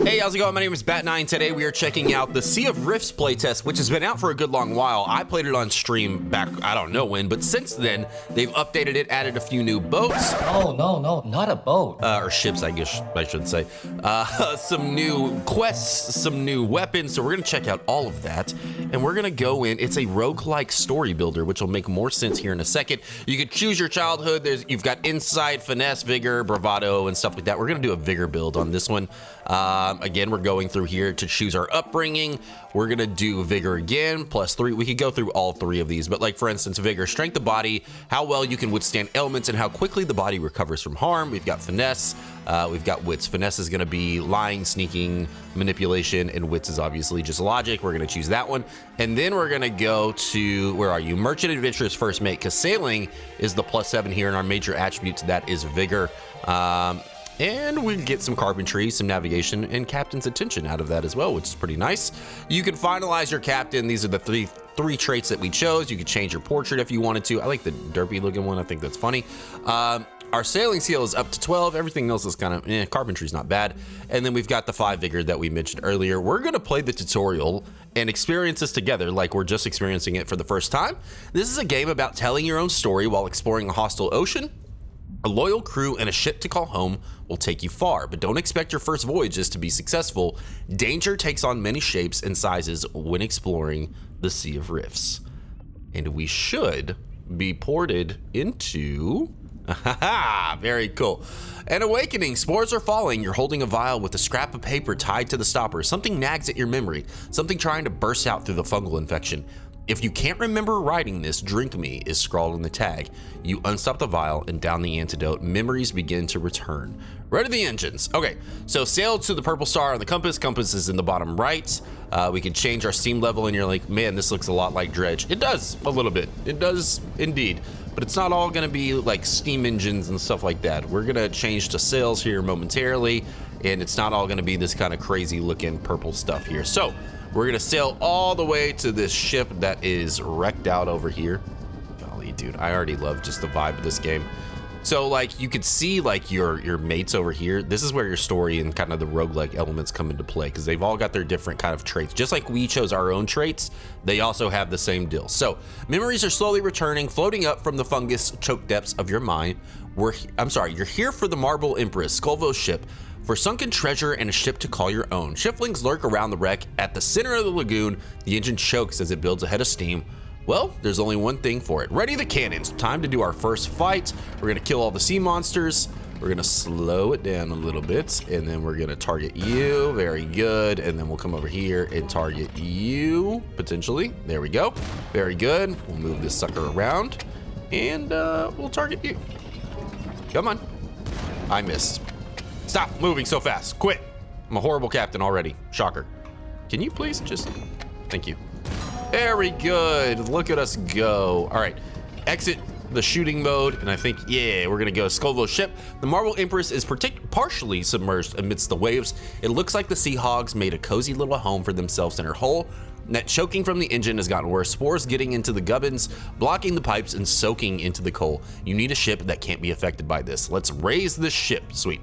Hey, how's it going? My name is Bat9. Today we are checking out the Sea of Rifts playtest, which has been out for a good long while. I played it on stream back, I don't know when, but since then, they've updated it, added a few new boats. Oh, no, not a boat. Or ships, I guess I should say. Some new quests, some new weapons, so we're gonna check out all of that. And we're gonna go in, it's a roguelike story builder, which will make more sense here in a second. You could choose your childhood. You've got insight, finesse, vigor, bravado, and stuff like that. We're gonna do a vigor build on this one. Again, we're going through here to choose our upbringing. We're gonna do vigor again, +3. We could go through all 3 of these, but like for instance, vigor, strength of body, how well you can withstand elements, and how quickly the body recovers from harm. We've got finesse, we've got wits. Finesse is gonna be lying, sneaking, manipulation, and wits is obviously just logic. We're gonna choose that one. And then we're gonna go to, where are you? Merchant, adventurous, first mate, because sailing is the +7 here, and our major attribute to that is vigor. And we get some carpentry, some navigation, and captain's attention out of that as well, which is pretty nice. You can finalize your captain. These are the three traits that we chose. You could change your portrait if you wanted to. I like the derpy looking one. I think that's funny. Our sailing skill is up to 12. Everything else is kind of, carpentry's not bad. And then we've got the 5 vigor that we mentioned earlier. We're gonna play the tutorial and experience this together like we're just experiencing it for the first time. This is a game about telling your own story while exploring a hostile ocean. A loyal crew and a ship to call home will take you far, but don't expect your first voyages to be successful. Danger takes on many shapes and sizes when exploring the Sea of Rifts. And we should be ported into... very cool. An awakening. Spores are falling. You're holding a vial with a scrap of paper tied to the stopper. Something nags at your memory. Something trying to burst out through the fungal infection. If you can't remember writing this, drink me is scrawled on the tag. You unstop the vial and down the antidote. Memories begin to return. Ready the engines. Okay, so sail to the purple star on the compass. Compass is in the bottom right. We can change our steam level and you're like, man, this looks a lot like Dredge. It does a little bit. It does indeed. But it's not all gonna be like steam engines and stuff like that. We're gonna change to sails here momentarily, and it's not all gonna be this kind of crazy looking purple stuff here. So we're gonna sail all the way to this ship that is wrecked out over here. Golly, dude, I already love just the vibe of this game. So like you could see like your mates over here. This is where your story and kind of the roguelike elements come into play, because they've all got their different kind of traits. Just like we chose our own traits, they also have the same deal. So memories are slowly returning, floating up from the fungus choke depths of your mind. You're here for the Marble Empress, Skullville's ship, for sunken treasure and a ship to call your own. Shiftlings lurk around the wreck. At the center of the lagoon, the engine chokes as it builds a head of steam. Well, there's only one thing for it. Ready the cannons. Time to do our first fight. We're gonna kill all the sea monsters. We're gonna slow it down a little bit, and then we're gonna target you. Very good. And then we'll come over here and target you, potentially. There we go. Very good. We'll move this sucker around, and we'll target you. Come on. I missed. Stop moving so fast. Quit. I'm a horrible captain already. Shocker. Can you please just... Thank you. Very good. Look at us go. All right. Exit the shooting mode, and I think, yeah, we're gonna go Skullville's ship. The Marble Empress is partially submerged amidst the waves. It looks like the sea hogs made a cozy little home for themselves in her hull. That choking from the engine has gotten worse. Spores getting into the gubbins, blocking the pipes, and soaking into the coal. You need a ship that can't be affected by this. Let's raise the ship. Sweet.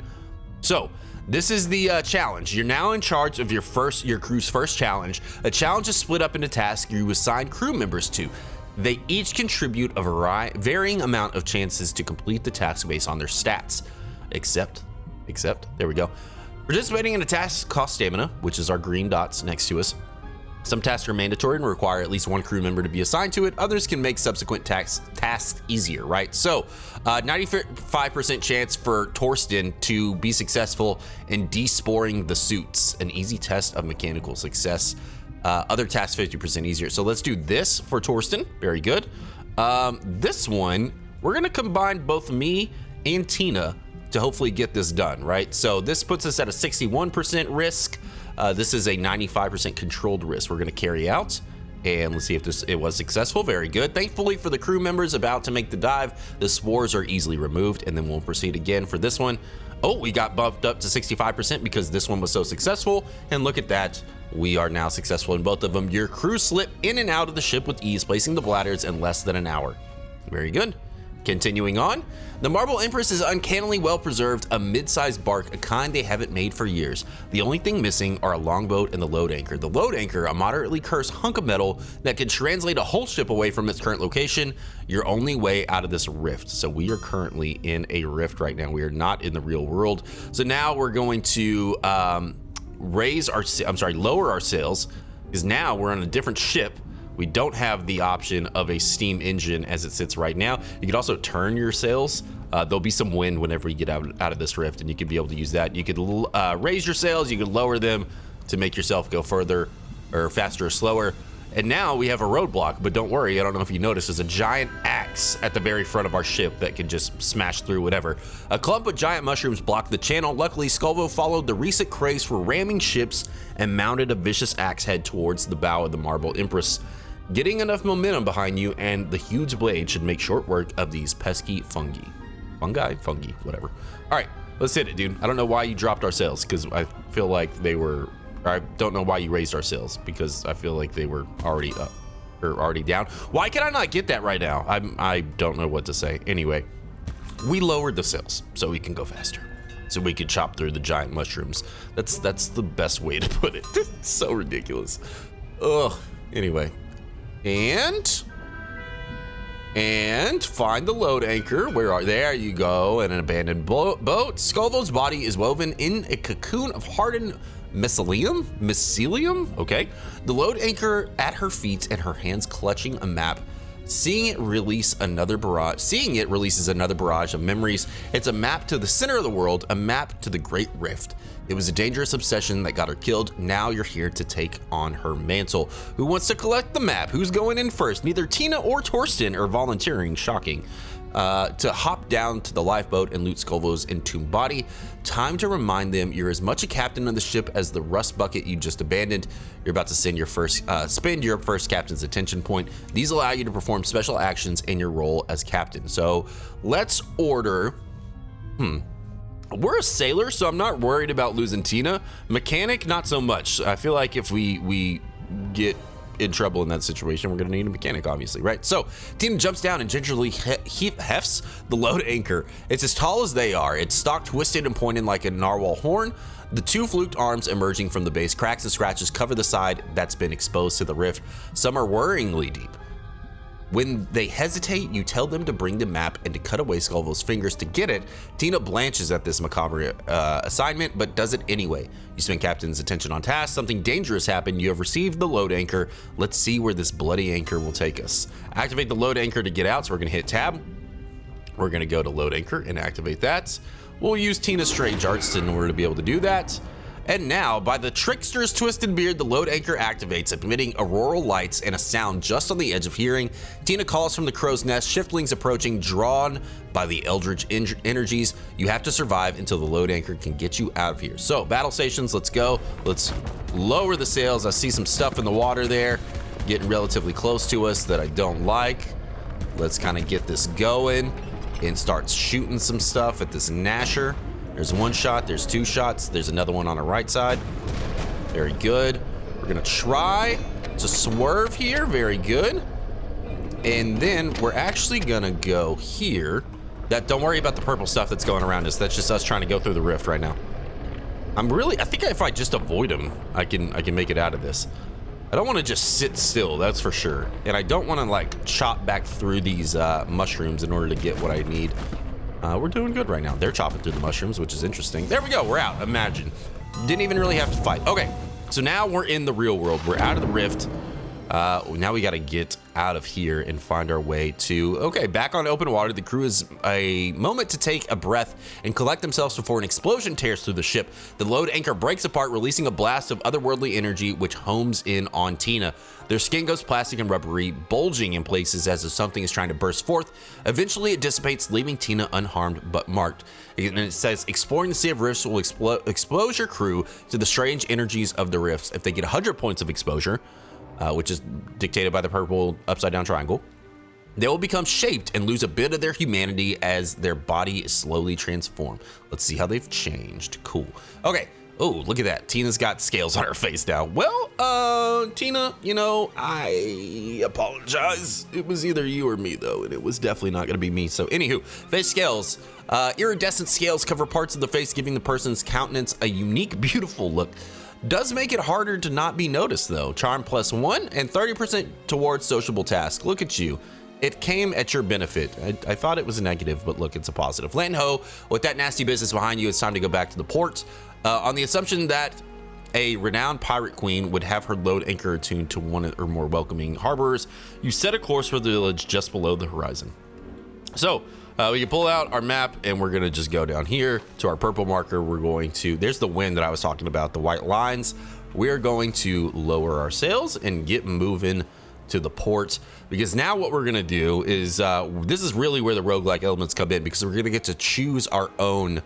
So this is the challenge. You're now in charge of your crew's first challenge. A challenge is split up into tasks you assign crew members to. They each contribute a varying amount of chances to complete the task based on their stats. Except, there we go. Participating in a task costs stamina, which is our green dots next to us. Some tasks are mandatory and require at least one crew member to be assigned to it. Others can make subsequent tasks easier, right? So 95% chance for Torsten to be successful in desporing the suits, an easy test of mechanical success. Other tasks 50% easier. So let's do this for Torsten. Very good. This one, we're gonna combine both me and Tina to hopefully get this done, right? So this puts us at a 61% risk. This is a 95% controlled risk we're gonna carry out. And let's see if it was successful. Very good. Thankfully for the crew members about to make the dive, the spores are easily removed, and then we'll proceed again for this one. Oh, we got bumped up to 65% because this one was so successful. And look at that. We are now successful in both of them. Your crew slip in and out of the ship with ease, placing the bladders in less than an hour. Very good. Continuing on, the Marble Empress is uncannily well preserved, a mid-sized bark, a kind they haven't made for years. The only thing missing are a longboat and the Lode anchor. The Lode anchor, a moderately cursed hunk of metal that can translate a whole ship away from its current location, your only way out of this rift. So we are currently in a rift right now. We are not in the real world. So now we're going to lower our sails, because now we're on a different ship. We don't have the option of a steam engine as it sits right now. You could also turn your sails. There'll be some wind whenever you get out of this rift, and you could be able to use that. You could raise your sails, you could lower them to make yourself go further or faster or slower. And now we have a roadblock, but don't worry, I don't know if you noticed, there's a giant axe at the very front of our ship that can just smash through whatever. A clump of giant mushrooms blocked the channel. Luckily, Skullvo followed the recent craze for ramming ships and mounted a vicious axe head towards the bow of the Marble Empress. Getting enough momentum behind you and the huge blade should make short work of these pesky fungi, whatever. All right, let's hit it, dude. I don't know why you dropped our sails, because I feel like they were, or I don't know why you raised our sails, because I feel like they were already up or already down. Why can I not get that right now? I don't know what to say. Anyway, we lowered the sails so we can go faster, so we can chop through the giant mushrooms. That's the best way to put it. It's so ridiculous. Ugh. Anyway. And find the Lode anchor. There you go, an abandoned boat. Skullvo's body is woven in a cocoon of hardened mycelium. Okay. The Lode anchor at her feet and her hands clutching a map. Seeing it releases another barrage of memories. It's a map to the center of the world, a map to the Great Rift. It was a dangerous obsession that got her killed. Now you're here to take on her mantle. Who wants to collect the map? Who's going in first? Neither Tina or Torsten are volunteering, shocking, to hop down to the lifeboat and loot Skullvo's entombed body. Time to remind them you're as much a captain of the ship as the rust bucket you just abandoned. You're about to spend your first captain's attention point. These allow you to perform special actions in your role as captain. So let's order. We're a sailor, so I'm not worried about losing Tina. Mechanic, not so much. I feel like if we get in trouble in that situation, we're gonna need a mechanic, obviously, right? So Tina jumps down and gingerly hefts the Lode anchor. It's as tall as they are. Its stalk twisted and pointed like a narwhal horn. The two fluked arms emerging from the base. Cracks and scratches cover the side that's been exposed to the rift. Some are worryingly deep. When they hesitate, you tell them to bring the map and to cut away Skullvo's fingers to get it. Tina blanches at this macabre assignment, but does it anyway. You spend Captain's attention on task. Something dangerous happened. You have received the Lode anchor. Let's see where this bloody anchor will take us. Activate the Lode anchor to get out, so we're gonna hit tab. We're gonna go to Lode anchor and activate that. We'll use Tina's strange arts in order to be able to do that. And now, by the trickster's twisted beard, the Lode anchor activates, emitting auroral lights and a sound just on the edge of hearing. Tina calls from the crow's nest, shiftlings approaching, drawn by the eldritch energies. You have to survive until the Lode anchor can get you out of here. So, battle stations, let's go. Let's lower the sails. I see some stuff in the water there, getting relatively close to us that I don't like. Let's kind of get this going and start shooting some stuff at this Nasher. There's one shot, there's two shots, there's another one on the right side. Very good. We're gonna try to swerve here, very good. And then we're actually gonna go here. Don't worry about the purple stuff that's going around us. That's just us trying to go through the rift right now. I think if I just avoid them, I can make it out of this. I don't wanna just sit still, that's for sure. And I don't wanna like chop back through these mushrooms in order to get what I need. We're doing good right now. They're chopping through the mushrooms, which is interesting. There we go, we're out, imagine. Didn't even really have to fight. Okay, so now we're in the real world. We're out of the rift. Now we gotta get out of here and find our way to, okay, back on open water. The crew has a moment to take a breath and collect themselves before an explosion tears through the ship. The Lode anchor breaks apart, releasing a blast of otherworldly energy, which homes in on Tina. Their skin goes plastic and rubbery, bulging in places as if something is trying to burst forth. Eventually it dissipates, leaving Tina unharmed but marked. And it says, exploring the Sea of Rifts will expose your crew to the strange energies of the rifts. If they get 100 points of exposure, which is dictated by the purple upside down triangle, they will become shaped and lose a bit of their humanity as their body is slowly transformed. Let's see how they've changed. Cool. Okay, Oh, look at that. Tina's got scales on her face now. Well, Tina, you know, I apologize. It was either you or me, though, and it was definitely not going to be me. So, anywho, face scales. Iridescent scales cover parts of the face, giving the person's countenance a unique, beautiful look. Does make it harder to not be noticed, though. Charm +1 and 30% towards sociable tasks. Look at you. It came at your benefit. I thought it was a negative, but look, it's a positive. Land ho, with that nasty business behind you, it's time to go back to the port. On the assumption that a renowned pirate queen would have her Lode anchor attuned to one or more welcoming harbors, you set a course for the village just below the horizon. So we can pull out our map and we're gonna just go down here to our purple marker. We're going to, there's the wind that I was talking about, the white lines. We're going to lower our sails and get moving to the port, because now what we're gonna do is, this is really where the roguelike elements come in, because we're gonna get to choose our own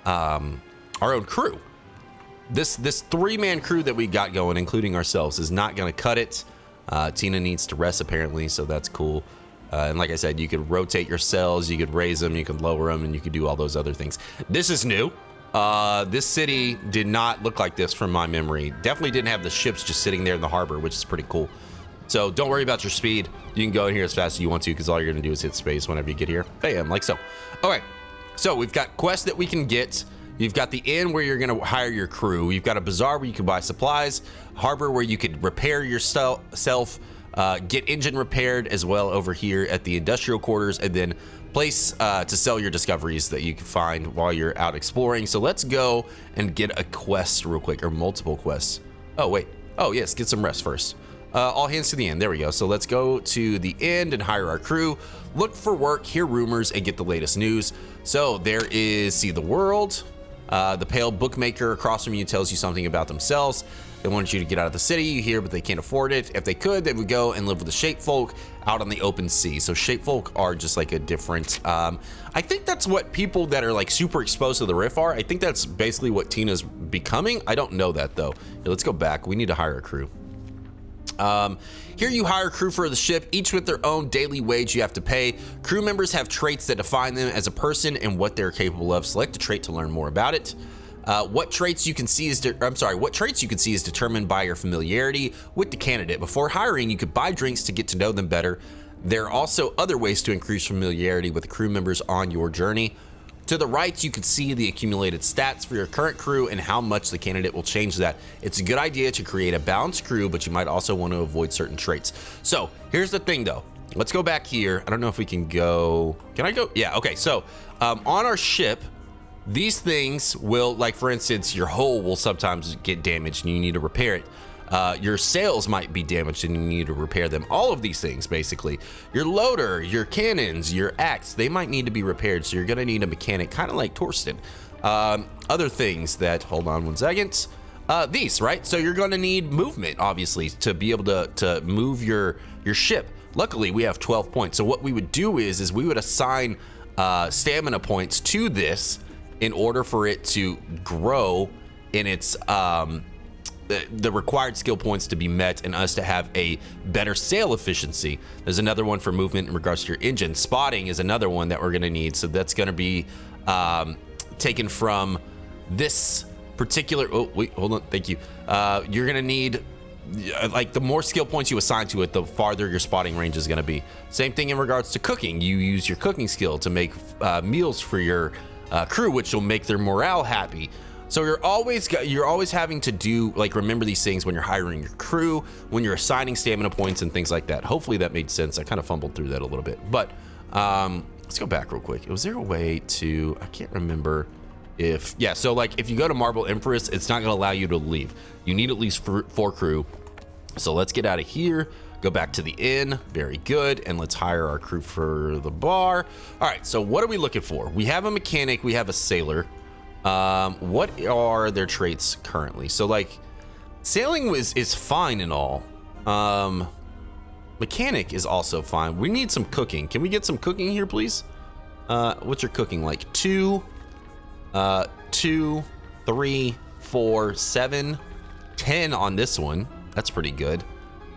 crew. This 3-man crew that we got going, including ourselves, is not going to cut it. Tina needs to rest apparently, so that's cool. And like I said, you could rotate your cells, you could raise them, you could lower them, and you could do all those other things. This is new. This city did not look like this from my memory. Definitely didn't have the ships just sitting there in the harbor, which is pretty cool. So don't worry about your speed. You can go in here as fast as you want to, because all you're going to do is hit space whenever you get here. Bam, like so. Okay, so we've got quests that we can get. You've got the inn where you're gonna hire your crew. You've got a bazaar where you can buy supplies, harbor where you could repair yourself, get engine repaired as well over here at the industrial quarters, and then place to sell your discoveries that you can find while you're out exploring. So let's go and get a quest real quick, or multiple quests. Oh wait, oh yes, get some rest first. All hands to the inn, there we go. So let's go to the inn and hire our crew, look for work, hear rumors, and get the latest news. So there is See the World. The pale bookmaker across from you tells you something about themselves. They want you to get out of the city, you hear, but they can't afford it. If they could, they would go and live with the shape folk out on the open sea. So shape folk are just like a different, I think that's what people that are like super exposed to the riff are. I think that's basically what Tina's becoming. I don't know that though. Here, let's go back. We need to hire a crew. Here you hire crew for the ship, each with their own daily wage you have to pay. Crew members have traits that define them as a person and what they're capable of. Select a trait to learn more about it. What traits you can see is determined by your familiarity with the candidate. Before hiring, you could buy drinks to get to know them better. There are also other ways to increase familiarity with the crew members on your journey. To the right, you can see the accumulated stats for your current crew and how much the candidate will change that. It's a good idea to create a balanced crew, but you might also want to avoid certain traits. So here's the thing though. Let's go back here. I don't know if we can go. Can I go? Yeah, okay. So on our ship, these things will, like for instance, your hull will sometimes get damaged and you need to repair it. Your sails might be damaged and you need to repair them. All of these things, basically. Your loader, your cannons, your axe, they might need to be repaired. So you're gonna need a mechanic, kind of like Torsten. Other things that, hold on one second. These, right? So you're gonna need movement, obviously, to be able to move your ship. Luckily, we have 12 points. So what we would do is we would assign stamina points to this in order for it to grow in its, the required skill points to be met and us to have a better sail efficiency. There's another one for movement in regards to your engine. Spotting is another one that we're gonna need. So that's gonna be taken from this particular, oh wait, hold on, thank you. You're gonna need, like the more skill points you assign to it, the farther your spotting range is gonna be. Same thing in regards to cooking. You use your cooking skill to make meals for your crew, which will make their morale happy. So you're always having to do, like, remember these things when you're hiring your crew, when you're assigning stamina points and things like that. Hopefully that made sense. I kind of fumbled through that a little bit, but let's go back real quick. Was there a way to, I can't remember if, yeah, so like if you go to Marble Empress, it's not gonna allow you to leave. You need at least 4 crew. So let's get out of here, go back to the inn, very good, and let's hire our crew for the bar. All right, so what are we looking for? We have a mechanic, we have a sailor. What are their traits currently? So like sailing is fine and all. Mechanic is also fine. We need some cooking. Can we get some cooking here, please? What's your cooking like? 2, 3, 4, 7, 10 on this one. That's pretty good.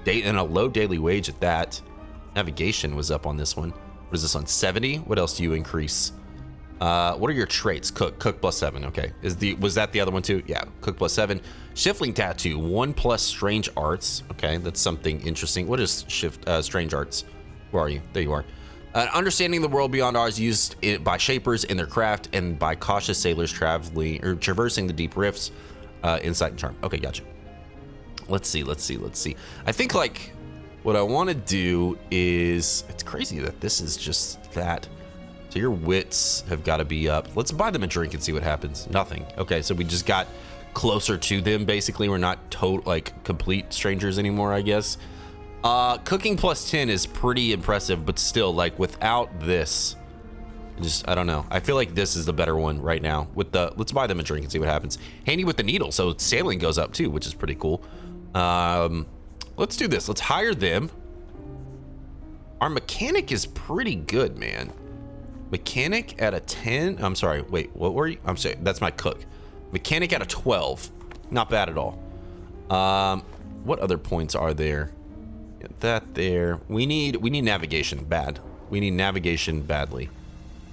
And a low daily wage at that. Navigation was up on this one. What is this on? 70? What else do you increase? What are your traits? Cook +7. Okay. Was that the other one too? Yeah. Cook +7. Shifting tattoo. 1+ strange arts. Okay, that's something interesting. What is strange arts? Where are you? There you are. Understanding the world beyond ours, used by shapers in their craft and by cautious sailors traversing the deep rifts. Insight and charm. Okay, gotcha. Let's see. I think like what I want to do is, it's crazy that this is just that. So your wits have got to be up. Let's buy them a drink and see what happens. Nothing. Okay, so we just got closer to them. Basically, we're not complete strangers anymore, I guess. Cooking +10 is pretty impressive, but still, like, without this, I don't know. I feel like this is the better one right now. Let's buy them a drink and see what happens. Handy with the needle, so sailing goes up too, which is pretty cool. Let's do this. Let's hire them. Our mechanic is pretty good, man. Mechanic at a 10. I'm sorry. Wait, what were you? I'm sorry. That's my cook. Mechanic at a 12. Not bad at all. What other points are there? That there. We need navigation bad. We need navigation badly.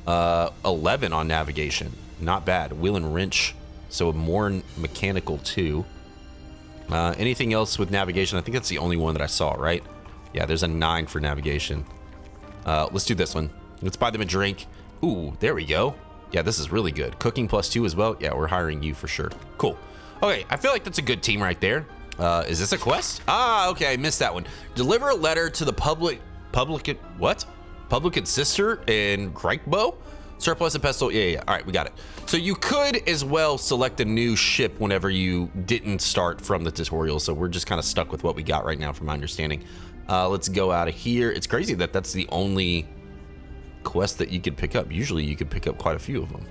11 on navigation. Not bad. Wheel and wrench. So more mechanical too. Anything else with navigation? I think that's the only one that I saw, right? Yeah, there's a 9 for navigation. Let's do this one. Let's buy them a drink. Ooh, there we go. Yeah, this is really good. Cooking +2 as well. Yeah, we're hiring you for sure. Cool. Okay, I feel like that's a good team right there. Is this a quest? Ah, okay, I missed that one. Deliver a letter to the publican sister in Greikbo? Surplus and pestle. Yeah. All right, we got it. So you could as well select a new ship whenever you didn't start from the tutorial. So we're just kind of stuck with what we got right now, from my understanding. Let's go out of here. It's crazy that that's the only quest that you could pick up. Usually you could pick up quite a few of them.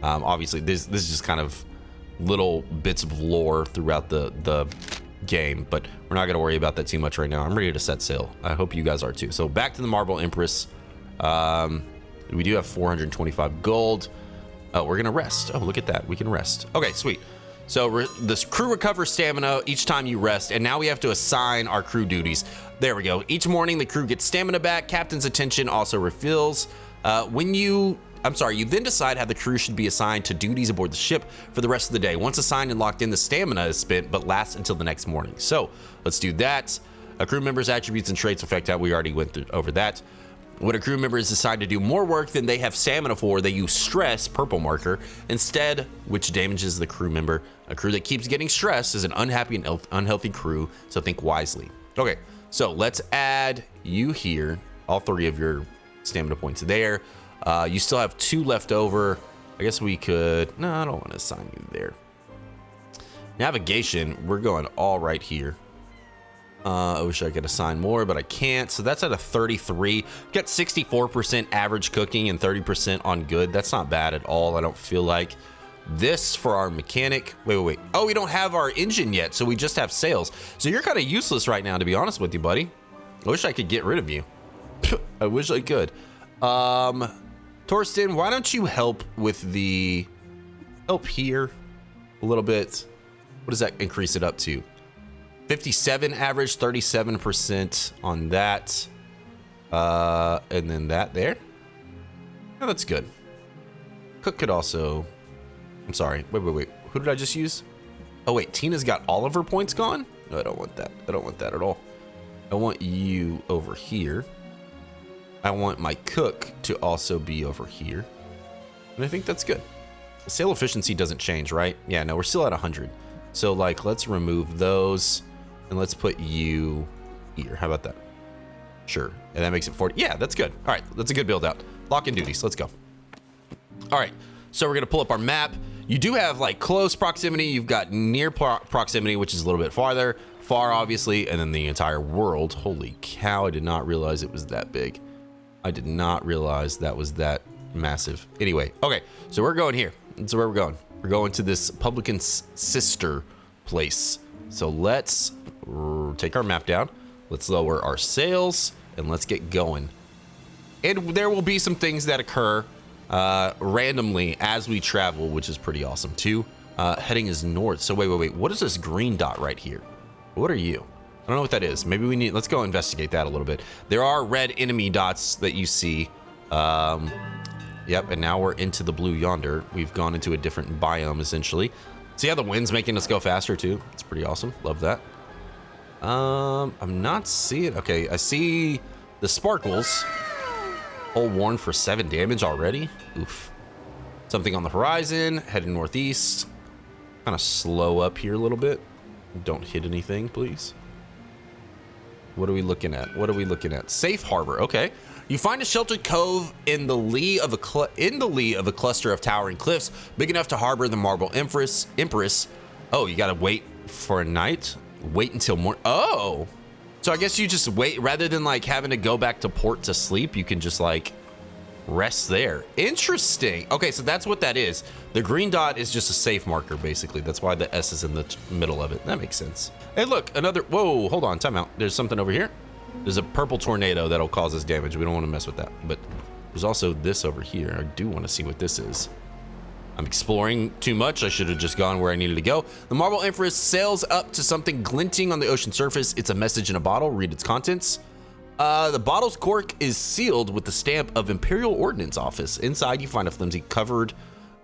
Obviously this is just kind of little bits of lore throughout the game, but we're not going to worry about that too much right now. I'm ready to set sail. I hope you guys are too. So back to the Marble Empress. We do have 425 gold. Oh, we're gonna rest. Oh, look at that. We can rest. Okay, sweet. So this crew recovers stamina each time you rest, and now we have to assign our crew duties. There we go. Each morning the crew gets stamina back. Captain's attention also refills. You then decide how the crew should be assigned to duties aboard the ship for the rest of the day. Once assigned and locked in, the stamina is spent, but lasts until the next morning. So let's do that. A crew member's attributes and traits affect how we already went over that. When a crew member is assigned to do more work than they have stamina for, they use stress, purple marker, instead, which damages the crew member. A crew that keeps getting stressed is an unhappy and unhealthy crew, so think wisely. Okay, so let's add you here, all 3 of your stamina points there. You still have 2 left over. I guess we could, no, I don't want to assign you there. Navigation, we're going all right here. I wish I could assign more, but I can't. So that's at a 33. Got 64% average cooking and 30% on good. That's not bad at all, I don't feel like. This for our mechanic. Wait. Oh, we don't have our engine yet, so we just have sails. So you're kind of useless right now, to be honest with you, buddy. I wish I could get rid of you. I wish I could. Torsten, why don't you help with the... Help here a little bit. What does that increase it up to? 57 average, 37% on that. And then that there. Oh, that's good. Cook could also... I'm sorry. Wait. Who did I just use? Oh, wait. Tina's got all of her points gone? No, I don't want that. I don't want that at all. I want you over here. I want my cook to also be over here. And I think that's good. The sail efficiency doesn't change, right? Yeah, no, we're still at 100. So, like, let's remove those. And let's put you here. How about that? Sure. And that makes it 40. Yeah, that's good. All right, that's a good build out. Lock in duties. Let's go. All right, so we're going to pull up our map. You do have, like, close proximity. You've got near proximity, which is a little bit farther. Far, obviously. And then the entire world. Holy cow, I did not realize it was that big. I did not realize that was that massive. Anyway, okay, so we're going here. That's where we're going. We're going to this publican's sister place. So let's take our map down. Let's lower our sails and let's get going. And there will be some things that occur randomly as we travel, which is pretty awesome too. Heading is north. So wait. What is this green dot right here? What are you? I don't know what that is. Maybe we need, let's go investigate that a little bit. There are red enemy dots that you see. Yep, and now we're into the blue yonder. We've gone into a different biome, essentially. See how the wind's making us go faster, too? It's pretty awesome. Love that. I'm not seeing... Okay, I see the sparkles. Hull worn for 7 damage already. Oof. Something on the horizon, heading northeast. Kind of slow up here a little bit. Don't hit anything, please. What are we looking at? What are we looking at? Safe harbor. Okay. You find a sheltered cove in the lee of a cluster of towering cliffs, big enough to harbor the marble Empress. Oh, you gotta wait for a night. Wait until morning. Oh, so I guess you just wait rather than like having to go back to port to sleep. You can just like rest there. Interesting. Okay, so that's what that is. The green dot is just a safe marker, basically. That's why the S is in the middle of it. That makes sense. Hey, look, another. Whoa, hold on, time out. There's something over here. There's a purple tornado that'll cause us damage. We don't want to mess with that. But there's also this over here. I do want to see what this is. I'm exploring too much. I should have just gone where I needed to go. The Marble Empress sails up to something glinting on the ocean surface. It's a message in a bottle. Read its contents. The bottle's cork is sealed with the stamp of Imperial Ordnance Office. Inside, you find a flimsy covered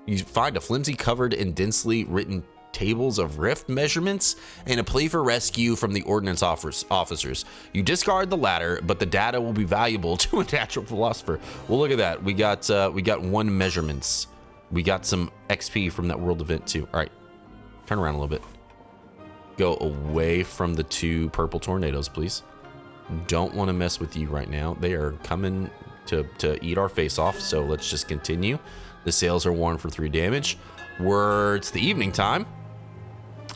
in densely written tables of rift measurements and a plea for rescue from the ordnance officers. You discard the latter, but the data will be valuable to a natural philosopher. Well, look at that. We got 1 measurements. We got some XP from that world event too. All right, turn around a little bit. Go away from the 2 purple tornadoes, please. Don't want to mess with you right now. They are coming to eat our face off, so let's just continue. The sails are worn for 3 damage. It's the evening time.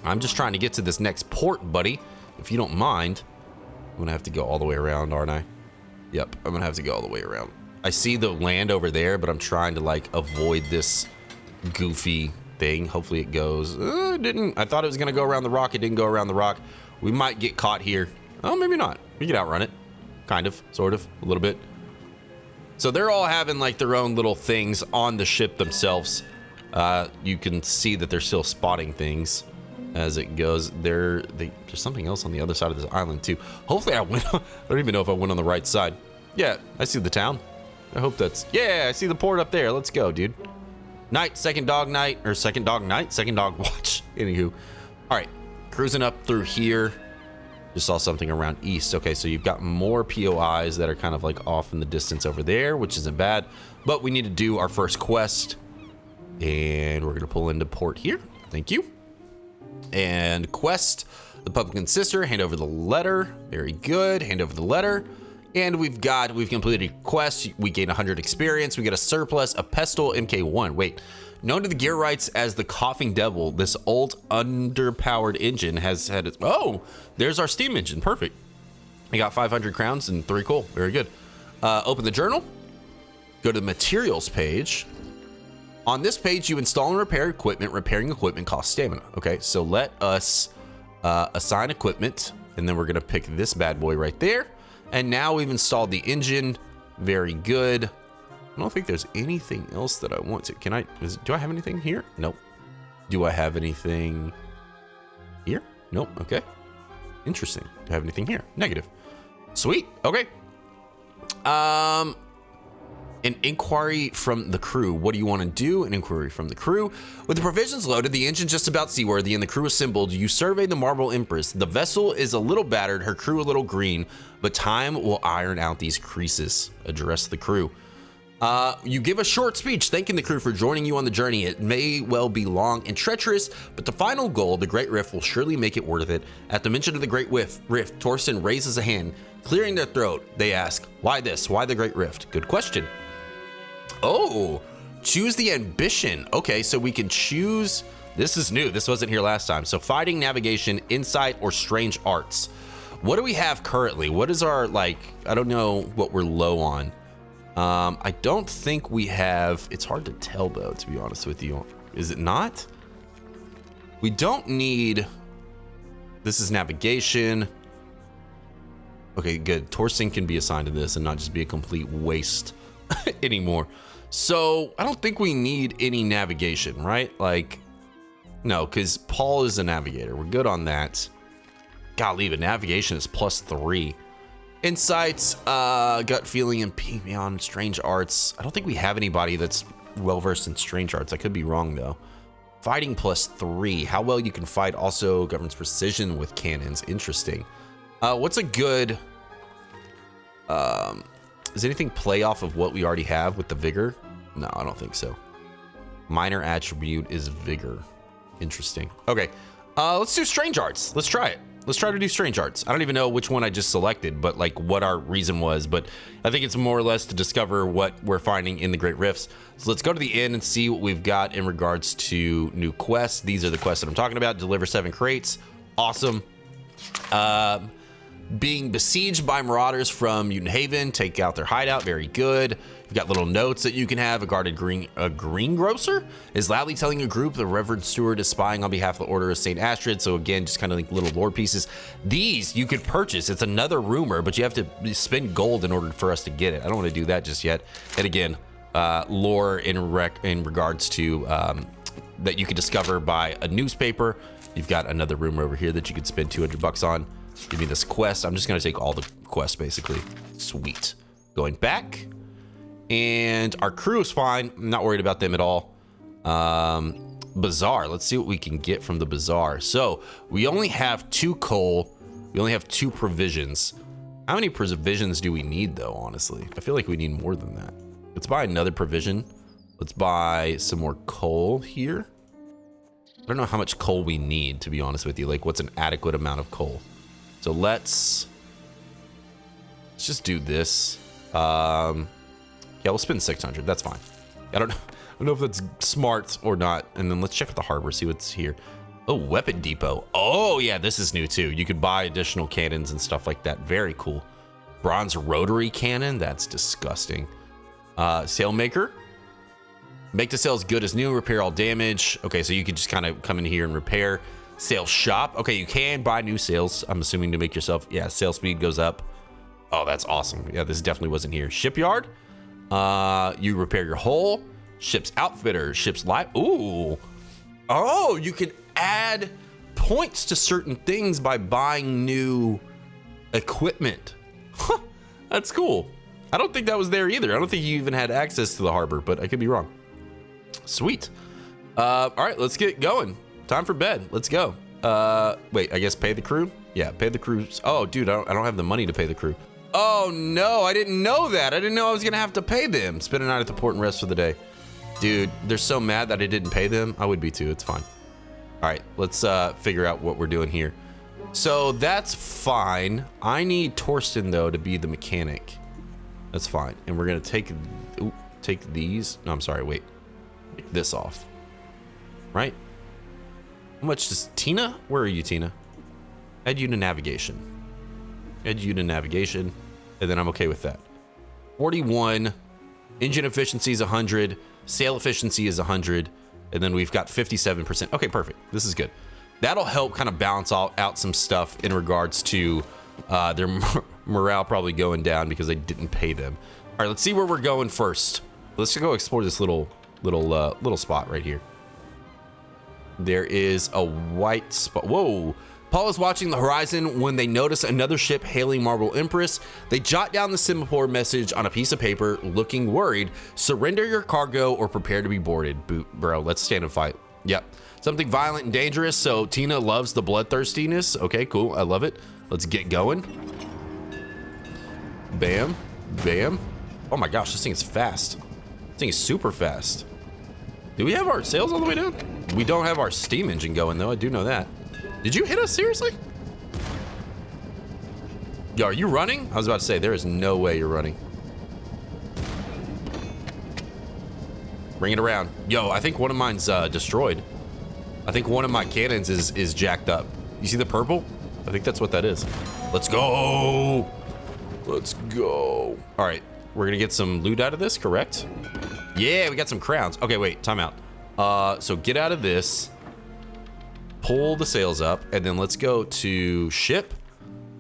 I'm just trying to get to this next port, buddy. If you don't mind, I'm gonna have to go all the way around, aren't I? Yep, I'm gonna have to go all the way around. I see the land over there, but I'm trying to like avoid this goofy thing. Hopefully it goes. It didn't. I thought it was gonna go around the rock. It didn't go around the rock. We might get caught here. Oh, maybe not. We could outrun it. Kind of, sort of, a little bit. So they're all having like their own little things on the ship themselves. You can see that they're still spotting things as it goes. There's something else on the other side of this island too. Hopefully I went. I don't even know if I went on the right side. Yeah, I see the town. I hope that's. Yeah, I see the port up there. Let's go, dude. Night, second dog night, or second dog night, second dog watch. Anywho, all right, cruising up through here. Just saw something around east. Okay, so you've got more POIs that are kind of like off in the distance over there, which isn't bad. But we need to do our first quest. And we're gonna pull into port here. Thank you. And quest, the publican sister, hand over the letter. Very good, hand over the letter. And we've completed a quest. We gain 100 experience. We get a surplus, a pestle MK1. Wait, known to the gear rights as the coughing devil, this old underpowered engine has had its, oh, there's our steam engine, perfect. I got 500 crowns and 3 coal, very good. Open the journal, go to the materials page. On this page, you install and repair equipment. Repairing equipment costs stamina. Okay, so let us assign equipment, and then we're gonna pick this bad boy right there. And now we've installed the engine, very good. I don't think there's anything else that I want to. Do I have anything here? Nope. Do I have anything here? Nope, okay. Interesting. Do I have anything here? Negative. Sweet, okay. An inquiry from the crew. What do you want to do? An inquiry from the crew. With the provisions loaded, the engine just about seaworthy, and the crew assembled, you survey the Marble Empress. The vessel is a little battered, her crew a little green, but time will iron out these creases. Address the crew. You give a short speech thanking the crew for joining you on the journey. It may well be long and treacherous, but the final goal, the Great Rift, will surely make it worth it. At the mention of the Great Rift, Torsten raises a hand. Clearing their throat, they ask, why this? Why the Great Rift? Good question. Oh, choose the ambition. Okay, so we can choose. This is new. This wasn't here last time. So fighting, navigation, insight, or strange arts. What do we have currently? What is our, like, I don't know what we're low on. I don't think we have, it's hard to tell though, to be honest with you. Is it not? We don't need, this is navigation. Okay, good. Torsten can be assigned to this and not just be a complete waste anymore. So I don't think we need any navigation, right? Like, no, because Paul is a navigator. We're good on that. Golly, but navigation is +3. Insights, gut feeling, and peek beyond strange arts. I don't think we have anybody that's well-versed in strange arts. I could be wrong, though. Fighting +3. How well you can fight also governs precision with cannons. Interesting. What's a good... does anything play off of what we already have with the vigor? No, I don't think so. Minor attribute is vigor. Interesting. Okay, let's do strange arts. Let's try it. Let's try to do strange arts. I don't even know which one I just selected, but like what our reason was, but I think it's more or less to discover what we're finding in the Great Rifts. So let's go to the inn and see what we've got in regards to new quests. These are the quests that I'm talking about. Deliver 7 crates. Awesome. Being besieged by marauders from Mutant Haven, take out their hideout. Very good. You've got little notes that you can have. A greengrocer is loudly telling a group the Reverend Steward is spying on behalf of the Order of St. Astrid. So again, just kind of like little lore pieces. These you could purchase. It's another rumor, but you have to spend gold in order for us to get it. I don't want to do that just yet. And again, lore in regards to that you can discover by a newspaper. You've got another rumor over here that you could spend $200 on. Give me this quest. I'm just gonna take all the quests basically. Sweet. Going back. And our crew is fine. I'm not worried about them at all. Bazaar. Let's see what we can get from the bazaar. So we only have 2 coal. We only have 2 provisions. How many provisions do we need though, honestly? I feel like we need more than that. Let's buy another provision. Let's buy some more coal here. I don't know how much coal we need, to be honest with you. Like what's an adequate amount of coal? So let's just do this. Yeah, we'll spend 600. That's fine. I don't know if that's smart or not. And then let's check out the harbor, see what's here. Oh, weapon depot. Oh yeah, this is new too. You could buy additional cannons and stuff like that. Very cool. Bronze rotary cannon. That's disgusting. Sailmaker. Make the sails good as new. Repair all damage. Okay, so you could just kind of come in here and repair. Sail shop. Okay, you can buy new sails, I'm assuming, to make yourself, yeah, sail speed goes up. Oh, that's awesome. Yeah, this definitely wasn't here. Shipyard. You repair your hull. Ship's outfitter. Ship's light. Ooh. Oh, you can add points to certain things by buying new equipment. Huh, that's cool. I don't think that was there either. I don't think you even had access to the harbor, but I could be wrong. Sweet. All right, let's get going. Time for bed. Let's go. Wait, I guess pay the crew? Yeah, pay the crew. Oh, dude, I don't have the money to pay the crew. Oh, no, I didn't know that. I didn't know I was going to have to pay them. Spend a night at the port and rest for the day. Dude, they're so mad that I didn't pay them. I would be too. It's fine. All right, let's figure out what we're doing here. So that's fine. I need Torsten, though, to be the mechanic. That's fine. And we're going to take these. No, I'm sorry. Wait. Take this off. Right? How much does Tina? Where are you, Tina? Add you to navigation. Add you to navigation. And then I'm okay with that. 41. Engine efficiency is 100. Sail efficiency is 100. And then we've got 57%. Okay, perfect. This is good. That'll help kind of balance out some stuff in regards to their morale probably going down because I didn't pay them. All right, let's see where we're going first. Let's go explore this little spot right here. There is a white spot. Whoa. Paul is watching the horizon when they notice another ship hailing Marble Empress. They jot down the semaphore message on a piece of paper, looking worried. Surrender your cargo or prepare to be boarded. Bro, let's stand and fight. Yep. Something violent and dangerous. So Tina loves the bloodthirstiness. Okay, cool. I love it. Let's get going. Bam. Bam. Oh my gosh, this thing is fast. This thing is super fast. Do we have our sails all the way down? We don't have our steam engine going, though. I do know that. Did you hit us, seriously? Yo, are you running? I was about to say, there is no way you're running. Bring it around. Yo, I think one of mine's destroyed. I think one of my cannons is jacked up. You see the purple? I think that's what that is. Let's go. Let's go. All right, we're gonna get some loot out of this, correct? Yeah, we got some crowns. Okay, wait, time out. So get out of this. Pull the sails up, and then let's go to ship.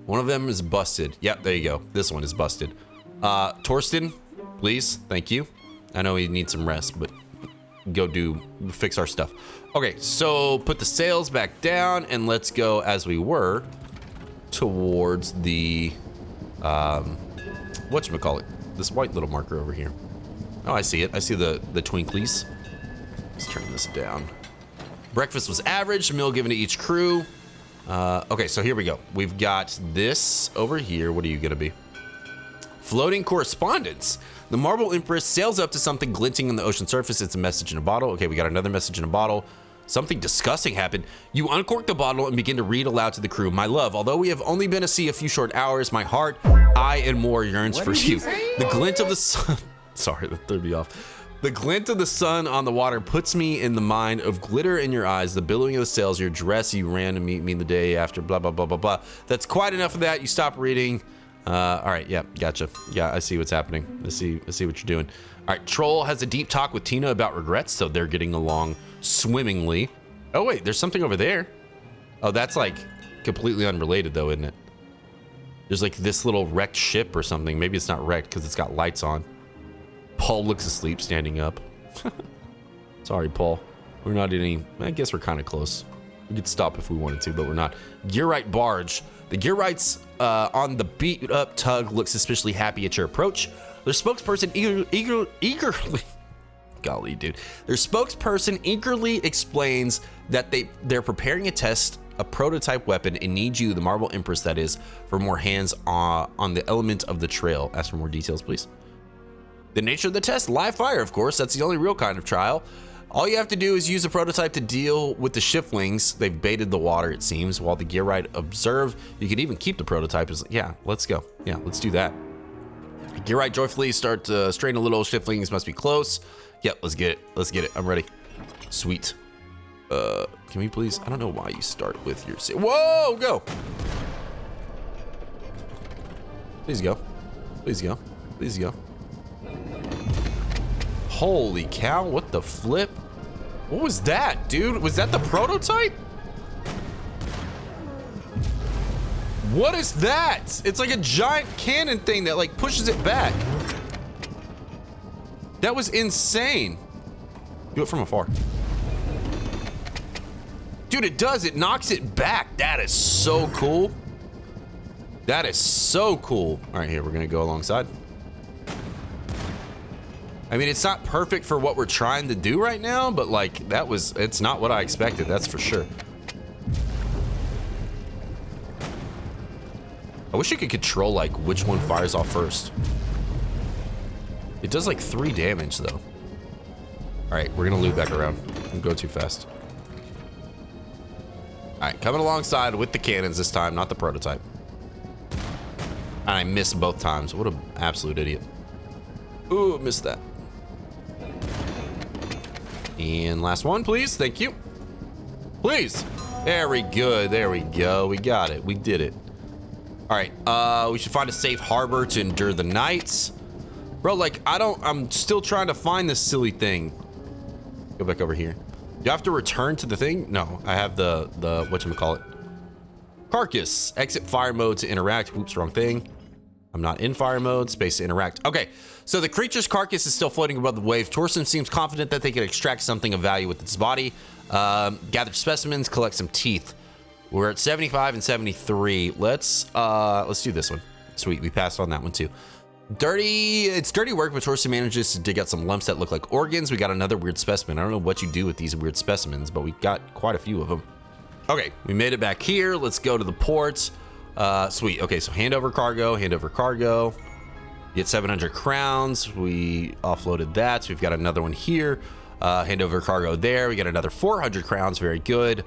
One of them is busted. Yep, there you go. This one is busted. Torsten, please, thank you. I know he needs some rest, but go fix our stuff. Okay, so put the sails back down, and let's go as we were towards the Whatchamacallit? This white little marker over here. Oh, I see it. I see the twinklies. Let's turn this down. Breakfast was average, meal given to each crew. Okay, so here we go. We've got this over here. What are you gonna be? Floating correspondence. The Marble Empress sails up to something glinting on the ocean surface. It's a message in a bottle. Okay, we got another message in a bottle. Something disgusting happened. You uncork the bottle and begin to read aloud to the crew. My love, although we have only been at sea a few short hours, my heart, eye, and more yearns for you. The glint of the sun. Sorry, that threw me off. The glint of the sun on the water puts me in the mind of glitter in your eyes, the billowing of the sails, your dress, you ran to meet me the day after, blah, blah, blah, blah, blah. That's quite enough of that. You stop reading. All right, yeah, gotcha. Yeah, I see what's happening. I see what you're doing. All right, Troll has a deep talk with Tina about regrets, so they're getting along swimmingly. Oh, wait, there's something over there. Oh, that's like completely unrelated though, isn't it? There's like this little wrecked ship or something. Maybe it's not wrecked because it's got lights on. Paul looks asleep standing up. Sorry, Paul. We're not any, I guess we're kind of close. We could stop if we wanted to, but we're not. Gearite barge. The Gearites on the beat up tug look suspiciously happy at your approach. Their spokesperson eagerly, golly, dude. Their spokesperson eagerly explains that they're preparing a test, a prototype weapon, and need you, the Marble Empress that is, for more hands on the element of the trail. Ask for more details, please. The nature of the test, live fire, of course. That's the only real kind of trial. All you have to do is use a prototype to deal with the shiftlings. They've baited the water, it seems, while the Gearite observe. You could even keep the prototype. Yeah, let's go. Yeah, let's do that. Gearite joyfully start to strain a little. Shiftlings must be close. Yep, let's get it. Let's get it. I'm ready. Sweet. Can we please? I don't know why you start with your... Whoa, go. Please go. Please go. Please go. Holy cow, what the flip? What was that, dude? Was that the prototype? What is that? It's like a giant cannon thing that like pushes it back. That was insane. Do it from afar. Dude, it does. It knocks it back. That is so cool. That is so cool. All right, here, we're gonna go alongside. I mean, it's not perfect for what we're trying to do right now, but like it's not what I expected, that's for sure. I wish you could control like which one fires off first. It does like 3 damage though. All right, we're gonna loop back around. Don't go too fast. All right, coming alongside with the cannons this time, not the prototype. And I missed both times. What an absolute idiot. Ooh, missed that. And last one, please. Thank you. Please. Very good. There we go. We got it. We did it. All right. We should find a safe harbor to endure the nights. Bro, like, I'm still trying to find this silly thing. Go back over here. Do you have to return to the thing? No, I have the whatchamacallit. Carcass. Exit fire mode to interact. Whoops, wrong thing. I'm not in fire mode. Space to interact. Okay, so the creature's carcass is still floating above the wave. Torsen seems confident that they can extract something of value with its body. Gather specimens, collect some teeth. We're at 75 and 73. Let's do this one. Sweet, we passed on that one too. It's dirty work, but Torsen manages to dig out some lumps that look like organs. We got another weird specimen. I don't know what you do with these weird specimens, but we got quite a few of them. Okay, we made it back here. Let's go to the ports. Sweet. Okay, so hand over cargo, hand over cargo. Get 700 crowns. We offloaded that. So we've got another one here. Hand over cargo there. We got another 400 crowns. Very good.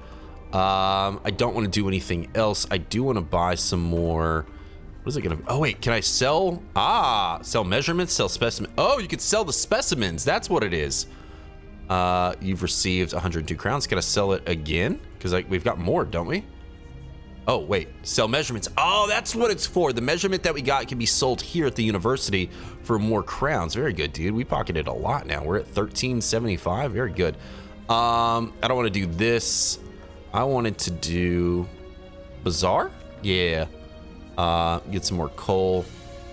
I don't want to do anything else. I do want to buy some more. What is it gonna? Oh wait, can I sell? Sell measurements, sell specimen. Oh, you could sell the specimens. That's what it is. You've received 102 crowns. Can I sell it again? Because we've got more, don't we? Oh, wait, sell measurements. Oh, that's what it's for. The measurement that we got can be sold here at the university for more crowns. Very good, dude. We pocketed a lot now. We're at 1375. Very good. I don't want to do this. I wanted to do bazaar. Yeah. Get some more coal.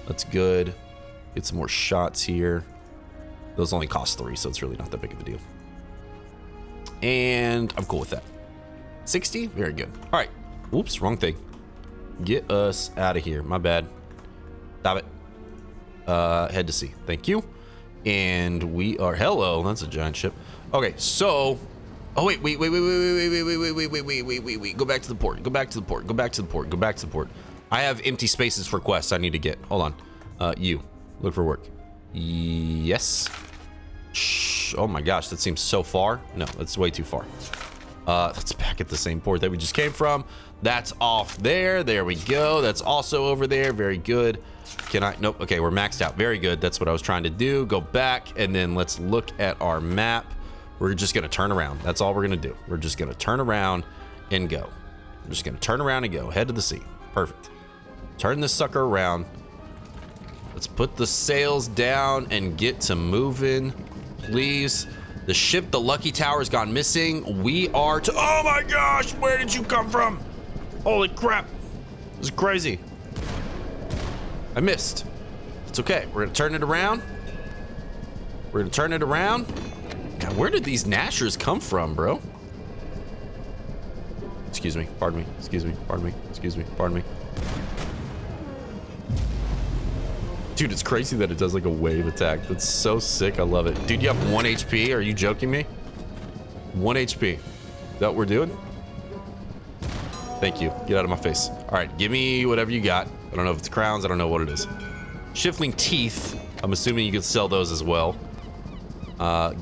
That's good. Get some more shots here. Those only cost 3, so it's really not that big of a deal. And I'm cool with that. 60. Very good. All right. Oops, wrong thing. Get us out of here. My bad. Stop it. Head to sea. Thank you. And we are, hello, that's a giant ship. Okay, so, oh wait. Go back to the port. Go back to the port. Go back to the port. Go back to the port. I have empty spaces for quests I need to get. Hold on. You, look for work. Yes. Shh. Oh my gosh, that seems so far. No, that's way too far. That's back at the same port that we just came from. That's off there. There we go. That's also over there. Very good. Can I? Nope. Okay, we're maxed out. Very good. That's what I was trying to do. Go back, and then let's look at our map. We're just going to turn around. That's all we're going to do. We're just going to turn around and go. We're just going to turn around and go. Head to the sea. Perfect. Turn this sucker around. Let's put the sails down and get to moving, please. The ship, the Lucky Tower, has gone missing. We are to, oh my gosh, where did you come from? Holy crap. This is crazy. I missed. It's okay. We're gonna turn it around. We're gonna turn it around. God, where did these Nashers come from, bro? Excuse me, pardon me, excuse me, pardon me, excuse me, pardon me. Dude, it's crazy that it does like a wave attack. That's so sick, I love it. Dude, you have 1 HP, are you joking me? 1 HP, is that what we're doing? Thank you, get out of my face. All right, give me whatever you got. I don't know if it's crowns, I don't know what it is. Shifting teeth, I'm assuming you could sell those as well.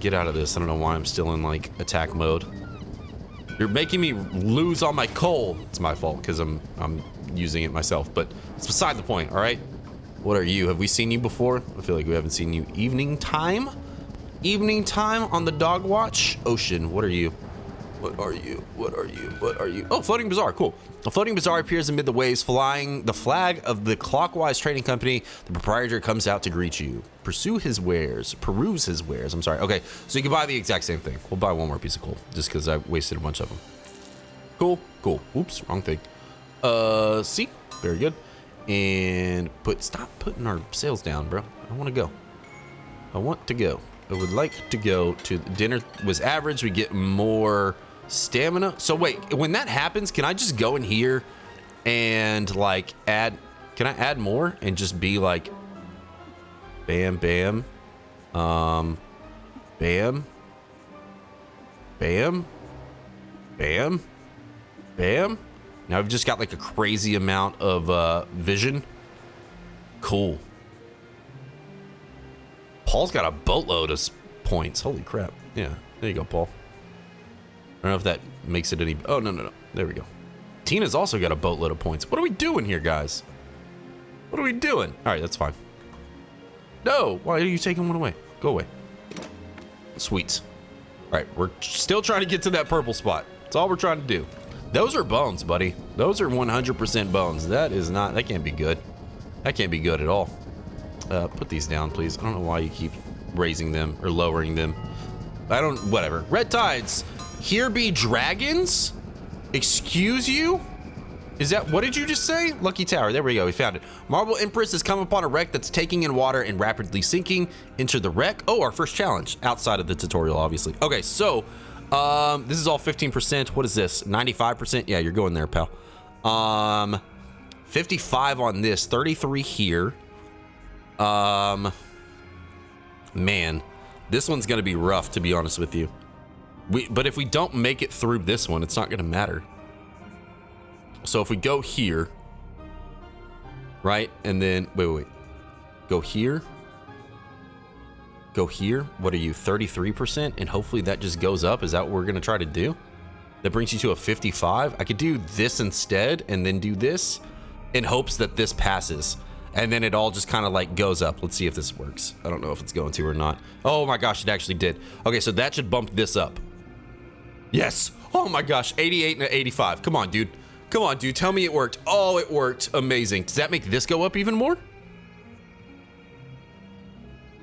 Get out of this, I don't know why I'm still in like attack mode. You're making me lose all my coal. It's my fault because I'm using it myself, but it's beside the point, all right? What are you? Have we seen you before? I feel like we haven't seen you. Evening time? Evening time on the dog watch? Ocean, what are you? What are you? What are you? What are you? Oh, floating bazaar, cool. A floating bazaar appears amid the waves, flying the flag of the Clockwise Trading Company. The proprietor comes out to greet you. Peruse his wares, I'm sorry. Okay, so you can buy the exact same thing. We'll buy one more piece of coal, just because I wasted a bunch of them. Cool, cool. Oops, wrong thing. See? Very good. And stop putting our sails down, bro. I want to go. I want to go. I would like to go to dinner. Was average. We get more stamina. So wait, when that happens, can I just go in here and like add? Can I add more and just be like, bam, bam, bam, bam, bam, bam. Now I've just got like a crazy amount of vision. Cool. Paul's got a boatload of points. Holy crap. Yeah, there you go, Paul. I don't know if that makes it any... Oh, no. There we go. Tina's also got a boatload of points. What are we doing here, guys? What are we doing? All right, that's fine. No, why are you taking one away? Go away. Sweet. All right, we're still trying to get to that purple spot. That's all we're trying to do. Those are bones, buddy. Those are 100% bones. That is not... That can't be good. That can't be good at all. Put these down, please. I don't know why you keep raising them or lowering them. I don't... Whatever. Red tides. Here be dragons? Excuse you? Is that... What did you just say? Lucky Tower. There we go. We found it. Marble Empress has come upon a wreck that's taking in water and rapidly sinking. Enter the wreck. Oh, our first challenge. Outside of the tutorial, obviously. Okay, so... this is all 15%. What is this? 95%? Yeah, you're going there, pal. 55 on this. 33 here. Man, this one's gonna be rough, to be honest with you. But if we don't make it through this one, it's not gonna matter. So if we go here, right, and then wait, go here. Go here. What are you, 33%? And hopefully that just goes up. Is that what we're gonna try to do? That brings you to a 55. I could do this instead and then do this in hopes that this passes. And then it all just kind of like goes up. Let's see if this works. I don't know if it's going to or not. Oh my gosh, it actually did. Okay, so that should bump this up. Yes. Oh my gosh, 88 and 85. Come on, dude. Come on, dude. Tell me it worked. Oh, it worked. Amazing. Does that make this go up even more?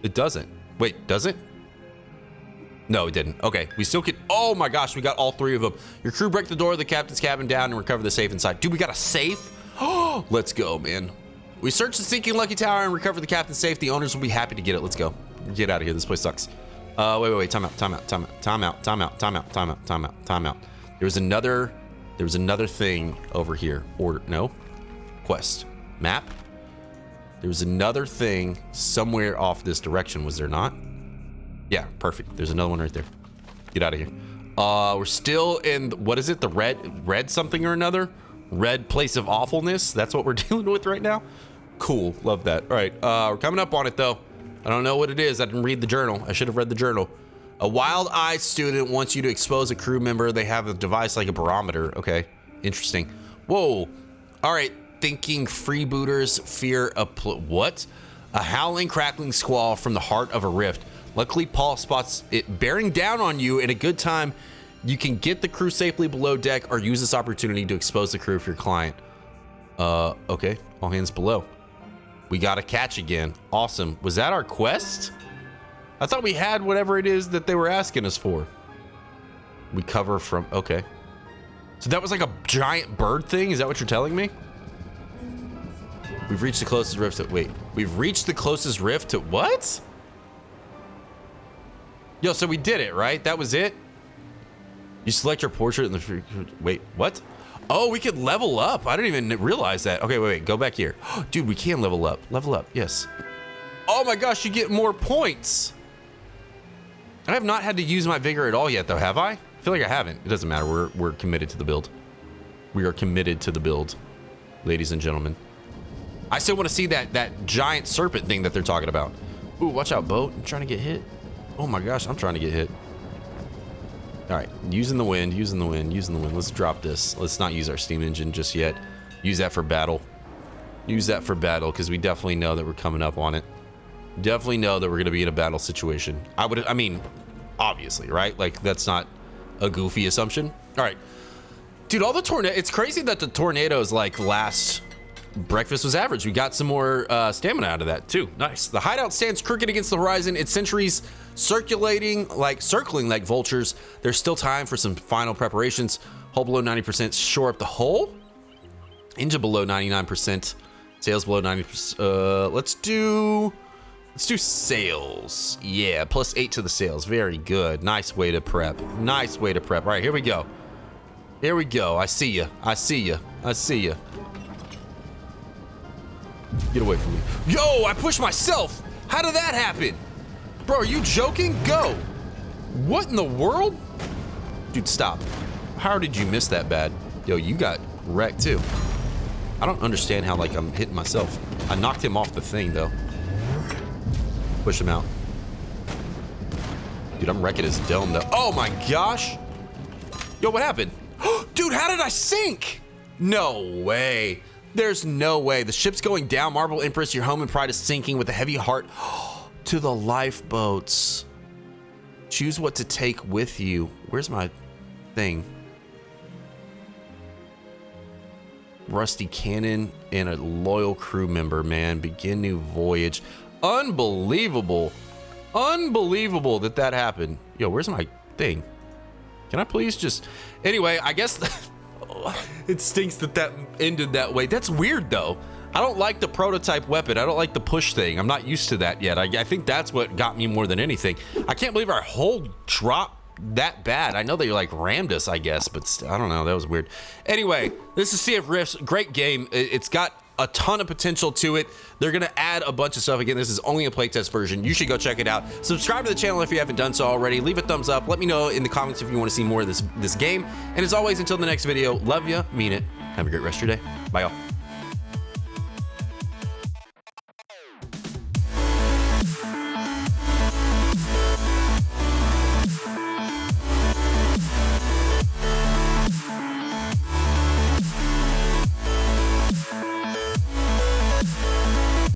It doesn't. Wait, does it? No, it didn't. Okay, we still can. Oh my gosh, we got all three of them. Your crew break the door of the captain's cabin down and recover the safe inside. Dude, we got a safe? Oh, let's go, man. We search the sinking Lucky Tower and recover the captain's safe. The owners will be happy to get it. Let's go. Get out of here. This place sucks. Wait. Time out. There was another thing over here. Order. No. Quest. Map. There was another thing somewhere off this direction, was there not? Yeah, perfect. There's another one right there. Get out of here. We're still in, what is it? The red something or another? Red place of awfulness. That's what we're dealing with right now. Cool, love that. All right, we're coming up on it though. I don't know what it is. I didn't read the journal. I should have read the journal. A wild-eyed student wants you to expose a crew member. They have a device like a barometer. Okay, interesting. Whoa. All right, thinking freebooters fear a what? A howling, crackling squall from the heart of a rift. Luckily, Paul spots it bearing down on you in a good time. You can get the crew safely below deck or use this opportunity to expose the crew of your client. Okay, all hands below. We got a catch again. Awesome. Was that our quest? I thought we had whatever it is that they were asking us for. We cover from, okay. So that was like a giant bird thing? Is that what you're telling me? We've reached the closest rift to, wait. We've reached the closest rift to what? Yo, so we did it, right? That was it? You select your portrait in the, wait, what? Oh, we could level up. I didn't even realize that. Okay, wait, go back here. Dude, we can level up. Level up, yes. Oh my gosh, you get more points. I have not had to use my vigor at all yet though, have I? I feel like I haven't. It doesn't matter, we're committed to the build. We are committed to the build, ladies and gentlemen. I still want to see that giant serpent thing that they're talking about. Ooh, watch out, boat. I'm trying to get hit. Oh my gosh, I'm trying to get hit. All right, using the wind, using the wind, using the wind. Let's drop this. Let's not use our steam engine just yet. Use that for battle. Use that for battle, because we definitely know that we're coming up on it. Definitely know that we're gonna be in a battle situation. I mean, obviously, right? Like, that's not a goofy assumption. All right. Dude, all the tornado, it's crazy that the tornadoes, like, last breakfast was average. We got some more stamina out of that too. Nice. The hideout stands crooked against the horizon. Its sentries circling like vultures. There's still time for some final preparations. Hull below 90%. Shore up the hull. Engine below 99%. Sails below 90%. Let's do sails. Yeah, +8 to the sails. Very good. Nice way to prep. Nice way to prep. All right, here we go. Here we go. I see you. I see you. I see you. Get away from me. Yo, I pushed myself. How did that happen? Bro, are you joking? Go. What in the world? Dude, stop. How did you miss that bad? Yo, you got wrecked too. I don't understand how, like, I'm hitting myself. I knocked him off the thing though. Push him out. Dude, I'm wrecking his dome though. Oh my gosh. Yo, what happened? Dude, how did I sink? No way. There's no way. The ship's going down. Marble Empress, your home and pride is sinking with a heavy heart to the lifeboats. Choose what to take with you. Where's my thing? Rusty cannon and a loyal crew member, man. Begin new voyage. Unbelievable. Unbelievable that happened. Yo, where's my thing? Can I please just... Anyway, I guess... It stinks that ended that way. That's weird though. I don't like the prototype weapon. I don't like the push thing. I'm not used to that yet. I think that's what got me more than anything. I can't believe our whole drop that bad. I know they like rammed us, I guess, but I don't know. That was weird. Anyway, this is Sea of Rifts. Great game. It's got a ton of potential to it. They're gonna add a bunch of stuff. Again, this is only a playtest version. You should go check it out. Subscribe to the channel if you haven't done so already. Leave a thumbs up. Let me know in the comments if you want to see more of this game. And as always, until the next video, love ya, mean it. Have a great rest of your day. Bye, y'all.